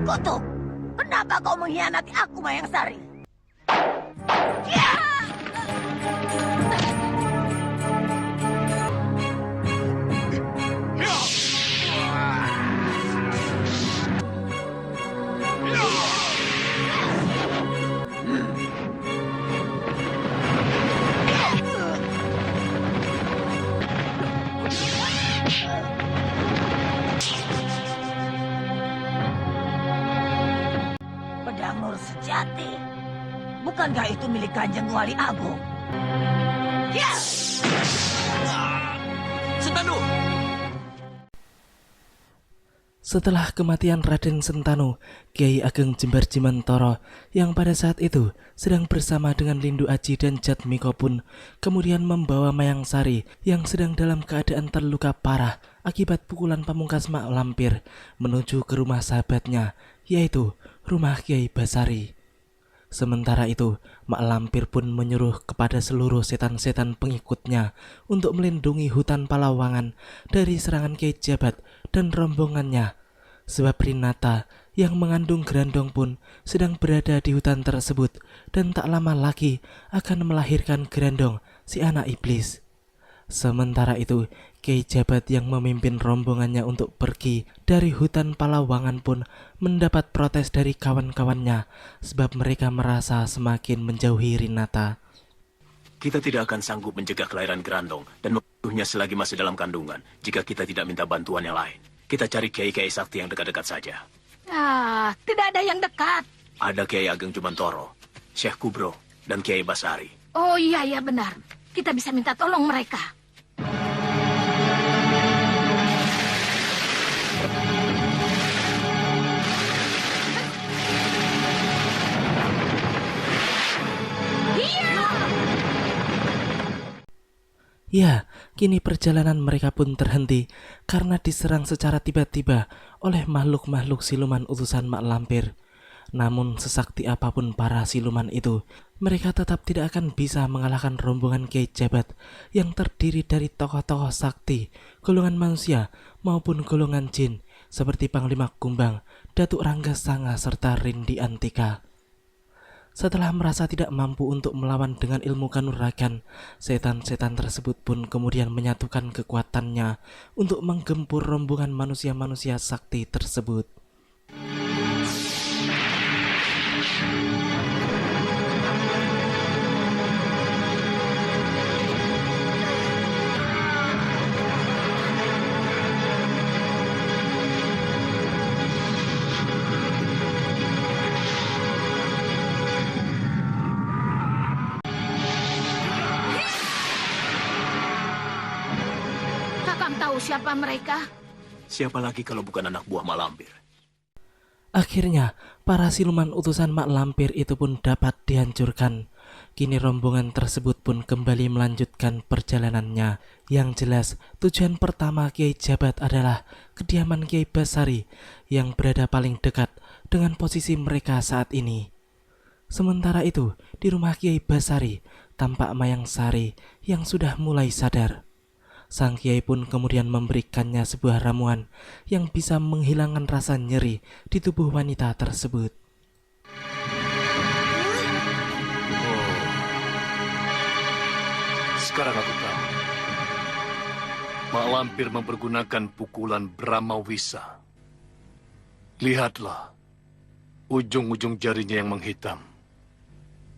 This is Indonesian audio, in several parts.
Kutuk, kenapa kau mengkhianati aku, Mayang Sari? Ya! Pedang Nur sejati. Bukankah itu milik Kanjeng Wali Agung? Ya! Sentanu! Setelah kematian Raden Sentanu, Kiai Ageng Jembar Jimantoro yang pada saat itu sedang bersama dengan Lindu Aji dan Jatmiko pun kemudian membawa Mayang Sari yang sedang dalam keadaan terluka parah akibat pukulan pamungkas Mak Lampir menuju ke rumah sahabatnya, yaitu rumah Kiai Basari. Sementara itu, Mak Lampir pun menyuruh kepada seluruh setan-setan pengikutnya untuk melindungi hutan Palawangan dari serangan Kiai Jabat dan rombongannya. Sebab Rinata yang mengandung Grandong pun sedang berada di hutan tersebut dan tak lama lagi akan melahirkan Grandong, si anak iblis. Sementara itu, Kiai Jabat yang memimpin rombongannya untuk pergi dari hutan Palawangan pun mendapat protes dari kawan-kawannya sebab mereka merasa semakin menjauhi Rinata. Kita tidak akan sanggup mencegah kelahiran Grandong dan membunuhnya selagi masih dalam kandungan jika kita tidak minta bantuan yang lain. Kita cari kiai-kiai sakti yang dekat-dekat saja. Ah, tidak ada yang dekat. Ada Kiai Ageng Jumantoro, Syekh Kubro, dan Kiai Basari. Oh iya, benar. Kita bisa minta tolong mereka. Ya, kini perjalanan mereka pun terhenti karena diserang secara tiba-tiba oleh makhluk-makhluk siluman utusan Mak Lampir. Namun sesakti apapun para siluman itu, mereka tetap tidak akan bisa mengalahkan rombongan Kiai Jabat yang terdiri dari tokoh-tokoh sakti, golongan manusia maupun golongan jin seperti Panglima Kumbang, Datuk Rangga Sanga serta Rindi Antika. Setelah merasa tidak mampu untuk melawan dengan ilmu kanuragan, setan-setan tersebut pun kemudian menyatukan kekuatannya untuk menggempur rombongan manusia-manusia sakti tersebut. Tahu siapa mereka? Siapa lagi kalau bukan anak buah Mak Lampir? Akhirnya, para siluman utusan Mak Lampir itu pun dapat dihancurkan. Kini rombongan tersebut pun kembali melanjutkan perjalanannya. Yang jelas, tujuan pertama Kiai Jabat adalah kediaman Kiai Basari yang berada paling dekat dengan posisi mereka saat ini. Sementara itu, di rumah Kiai Basari, tampak Mayang Sari yang sudah mulai sadar. Sang Kiai pun kemudian memberikannya sebuah ramuan yang bisa menghilangkan rasa nyeri di tubuh wanita tersebut. Sekarang aku tahu. Mak Lampir mempergunakan pukulan Brahma Wisa. Lihatlah, ujung-ujung jarinya yang menghitam.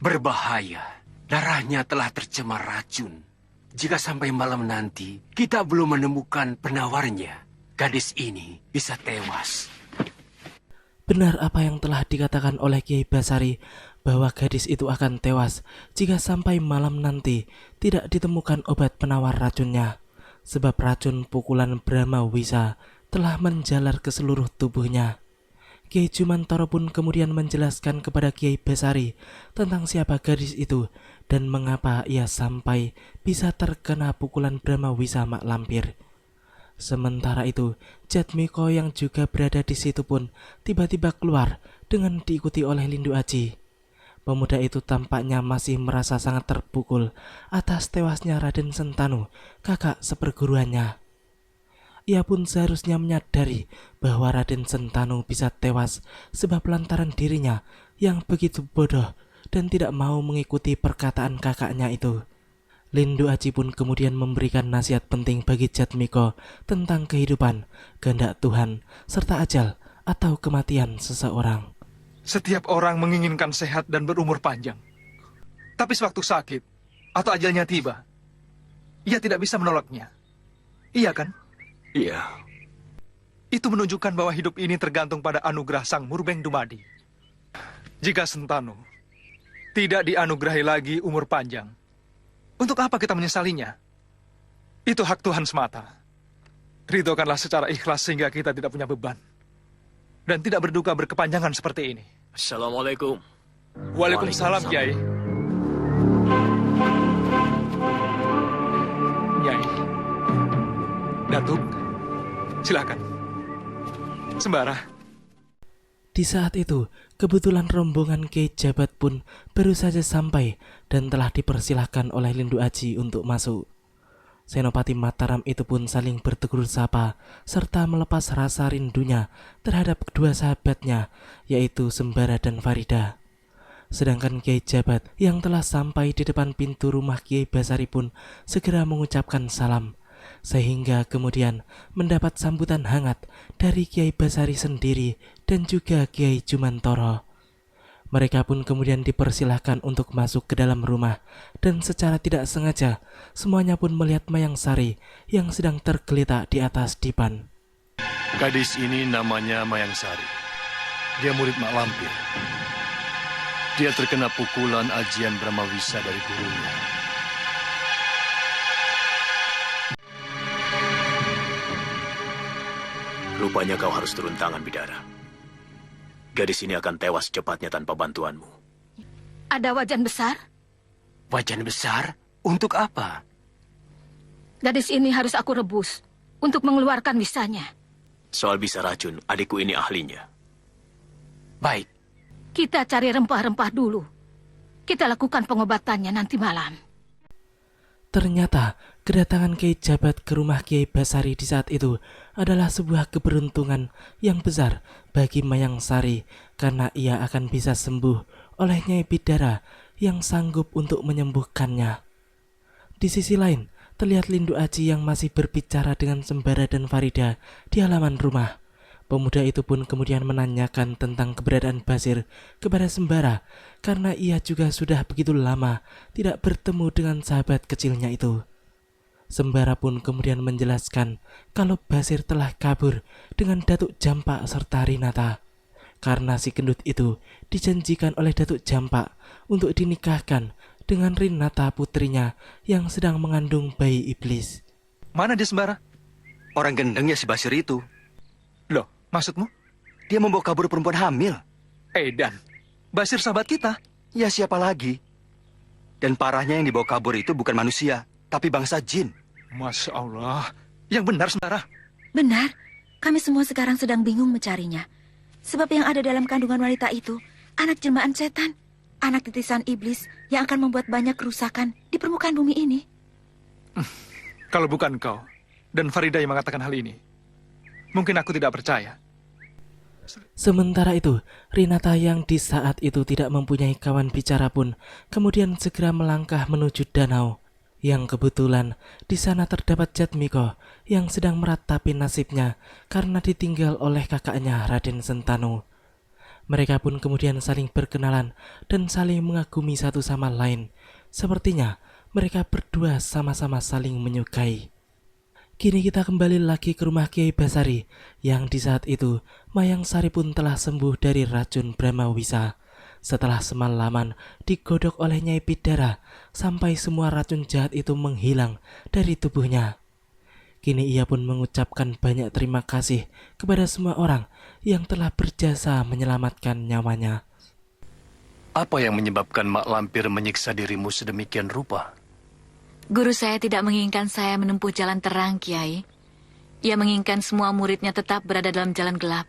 Berbahaya, darahnya telah tercemar racun. Jika sampai malam nanti kita belum menemukan penawarnya, gadis ini bisa tewas. Benar apa yang telah dikatakan oleh Kiai Basari bahwa gadis itu akan tewas jika sampai malam nanti tidak ditemukan obat penawar racunnya. Sebab racun pukulan Brahma Wisa telah menjalar ke seluruh tubuhnya. Kiai Jumantoro pun kemudian menjelaskan kepada Kiai Basari tentang siapa gadis itu dan mengapa ia sampai bisa terkena pukulan Brahma Wisa Mak Lampir. Sementara itu, Jatmiko yang juga berada di situ pun tiba-tiba keluar dengan diikuti oleh Lindu Aji. Pemuda itu tampaknya masih merasa sangat terpukul atas tewasnya Raden Sentanu, kakak seperguruannya. ia pun seharusnya menyadari bahwa Raden Sentanu bisa tewas sebab lantaran dirinya yang begitu bodoh dan tidak mau mengikuti perkataan kakaknya itu. Lindu Aji pun kemudian memberikan nasihat penting bagi Jatmiko tentang kehidupan, kehendak Tuhan, serta ajal atau kematian seseorang. Setiap orang menginginkan sehat dan berumur panjang. Tapi sewaktu sakit atau ajalnya tiba, ia tidak bisa menolaknya. Iya kan? Iya. Itu menunjukkan bahwa hidup ini tergantung pada anugerah Sang Murbeng Dumadi. Jika Sentanu tidak dianugerahi lagi umur panjang, untuk apa kita menyesalinya? Itu hak Tuhan semata. Ridhokanlah secara ikhlas sehingga kita tidak punya beban. Dan tidak berduka berkepanjangan seperti ini. Assalamualaikum. Waalaikumsalam, Kiai. Nyai. Datuk, silakan. Sembara. Di saat itu, kebetulan rombongan Kiai Jabat pun baru saja sampai dan telah dipersilahkan oleh Lindu Aji untuk masuk. Senopati Mataram itu pun saling bertegur sapa serta melepas rasa rindunya terhadap kedua sahabatnya, yaitu Sembara dan Farida. Sedangkan Kiai Jabat yang telah sampai di depan pintu rumah Kiai Basari pun segera mengucapkan salam, sehingga kemudian mendapat sambutan hangat dari Kiai Basari sendiri dan juga Kiai Jumantoro. Mereka pun kemudian dipersilahkan untuk masuk ke dalam rumah, dan secara tidak sengaja semuanya pun melihat Mayang Sari yang sedang tergeletak di atas dipan. Gadis ini namanya Mayang Sari. Dia murid Mak Lampir. Dia terkena pukulan ajian Brahmawisa dari gurunya. Rupanya kau harus turun tangan, Bidara. Gadis ini akan tewas cepatnya tanpa bantuanmu. Ada wajan besar? Wajan besar? Untuk apa? Gadis ini harus aku rebus untuk mengeluarkan bisanya. Soal bisa racun, adikku ini ahlinya. Baik. Kita cari rempah-rempah dulu. Kita lakukan pengobatannya nanti malam. Ternyata kedatangan Kiai Jabat ke rumah Kiai Basari di saat itu adalah sebuah keberuntungan yang besar bagi Mayang Sari karena ia akan bisa sembuh oleh Nyai Bidara yang sanggup untuk menyembuhkannya. Di sisi lain, terlihat Lindu Aji yang masih berbicara dengan Sembara dan Farida di halaman rumah. Pemuda itu pun kemudian menanyakan tentang keberadaan Basir kepada Sembara karena ia juga sudah begitu lama tidak bertemu dengan sahabat kecilnya itu. Sembara pun kemudian menjelaskan kalau Basir telah kabur dengan Datuk Jampak serta Rinata karena si gendut itu dijanjikan oleh Datuk Jampak untuk dinikahkan dengan Rinata putrinya yang sedang mengandung bayi iblis. Mana dia, Sembara? Orang gendengnya si Basir itu. Loh, maksudmu? Dia membawa kabur perempuan hamil. Dan Basir sahabat kita. Ya siapa lagi? Dan parahnya yang dibawa kabur itu bukan manusia, tapi bangsa jin. Masya Allah. Yang benar, Sembara. Benar, kami semua sekarang sedang bingung mencarinya. Sebab yang ada dalam kandungan wanita itu, anak jelmaan setan. Anak titisan iblis yang akan membuat banyak kerusakan di permukaan bumi ini. Kalau bukan kau dan Farida yang mengatakan hal ini, mungkin aku tidak percaya. Sementara itu, Rinata yang di saat itu tidak mempunyai kawan bicara pun kemudian segera melangkah menuju danau. Yang kebetulan di sana terdapat Jatmiko yang sedang meratapi nasibnya karena ditinggal oleh kakaknya Raden Sentanu. Mereka pun kemudian saling berkenalan dan saling mengagumi satu sama lain. Sepertinya mereka berdua sama-sama saling menyukai. Kini kita kembali lagi ke rumah Kiai Basari yang di saat itu Mayang Sari pun telah sembuh dari racun Brahmawisa. Setelah semalaman digodok oleh Nyai Bidara sampai semua racun jahat itu menghilang dari tubuhnya. Kini ia pun mengucapkan banyak terima kasih kepada semua orang yang telah berjasa menyelamatkan nyawanya. Apa yang menyebabkan Mak Lampir menyiksa dirimu sedemikian rupa? Guru saya tidak menginginkan saya menempuh jalan terang, Kiai. Ia menginginkan semua muridnya tetap berada dalam jalan gelap.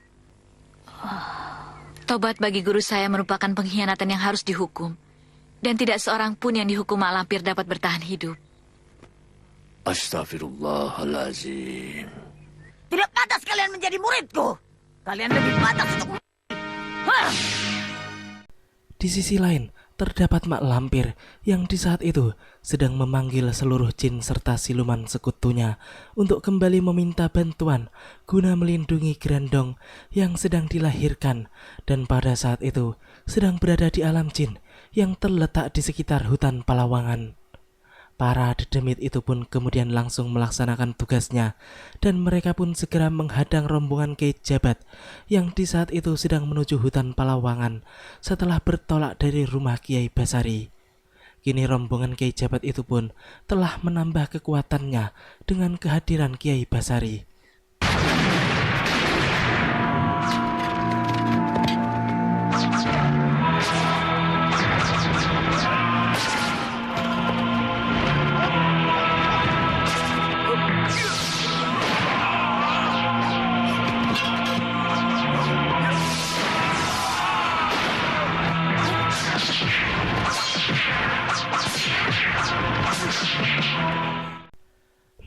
Tobat bagi guru saya merupakan pengkhianatan yang harus dihukum. Dan tidak seorang pun yang dihukum Mak Lampir dapat bertahan hidup. Astaghfirullahalazim. Tidak pantas kalian menjadi muridku. Kalian lebih pantas untuk... Hah! Di sisi lain, terdapat mak lampir yang di saat itu sedang memanggil seluruh jin serta siluman sekutunya untuk kembali meminta bantuan guna melindungi Grandong yang sedang dilahirkan dan pada saat itu sedang berada di alam jin yang terletak di sekitar hutan Palawangan. Para dedemit itu pun kemudian langsung melaksanakan tugasnya dan mereka pun segera menghadang rombongan Kiai Jabat yang di saat itu sedang menuju hutan Palawangan setelah bertolak dari rumah Kiai Basari. Kini rombongan Kiai Jabat itu pun telah menambah kekuatannya dengan kehadiran Kiai Basari.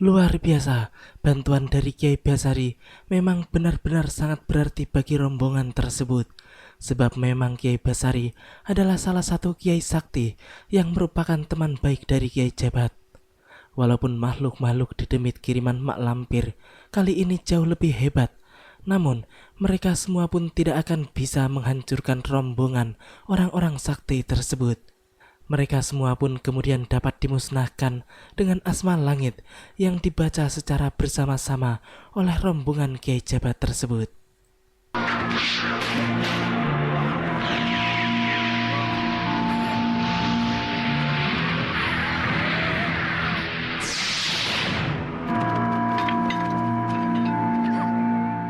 Luar biasa, bantuan dari Kiai Basari memang benar-benar sangat berarti bagi rombongan tersebut. Sebab memang Kiai Basari adalah salah satu Kiai Sakti yang merupakan teman baik dari Kiai Jabat. Walaupun makhluk-makhluk dedemit kiriman mak lampir kali ini jauh lebih hebat, namun mereka semua pun tidak akan bisa menghancurkan rombongan orang-orang sakti tersebut. Mereka semua pun kemudian dapat dimusnahkan dengan asma langit yang dibaca secara bersama-sama oleh rombongan Kiai Jabat tersebut.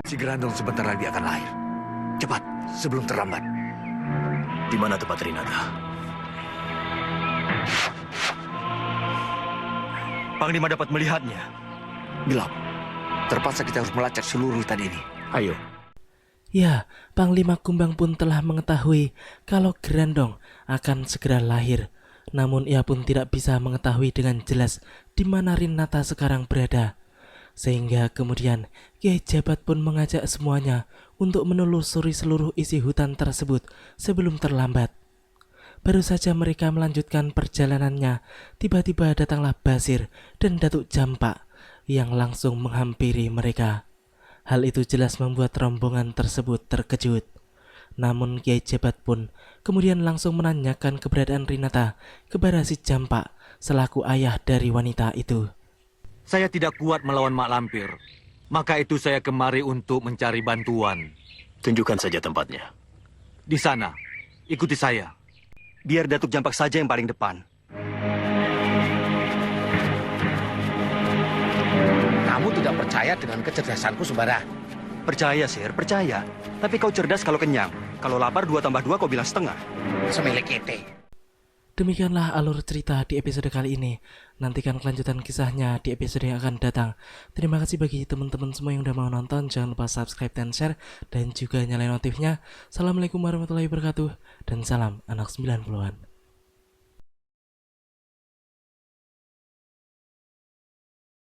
Si Grandong sebentar lagi akan lahir. Cepat, sebelum terlambat. Di mana tempat Rinata? Panglima dapat melihatnya. Gelap. Terpaksa kita harus melacak seluruh hutan ini. Ayo. Ya, Panglima Kumbang pun telah mengetahui kalau Grandong akan segera lahir. Namun ia pun tidak bisa mengetahui dengan jelas di mana Rinata sekarang berada. Sehingga kemudian Kiai Jabat pun mengajak semuanya untuk menelusuri seluruh isi hutan tersebut sebelum terlambat. Baru saja mereka melanjutkan perjalanannya, tiba-tiba datanglah Basir dan Datuk Jampak yang langsung menghampiri mereka. Hal itu jelas membuat rombongan tersebut terkejut. Namun Kiai Jabat pun kemudian langsung menanyakan keberadaan Rinata kepada si Jampak selaku ayah dari wanita itu. Saya tidak kuat melawan mak lampir. Maka itu saya kemari untuk mencari bantuan. Tunjukkan saja tempatnya. Di sana, ikuti saya. Biar Datuk Jampak saja yang paling depan. Kamu tidak percaya dengan kecerdasanku, Sembara? Percaya, Sir, percaya. Tapi kau cerdas kalau kenyang. Kalau lapar 2 tambah 2 kau bilang setengah. Semilik ete. Demikianlah alur cerita di episode kali ini. Nantikan kelanjutan kisahnya di episode yang akan datang. Terima kasih bagi teman-teman semua yang udah mau nonton. Jangan lupa subscribe dan share, dan juga nyalain notifnya. Assalamualaikum warahmatullahi wabarakatuh, dan salam anak 90-an.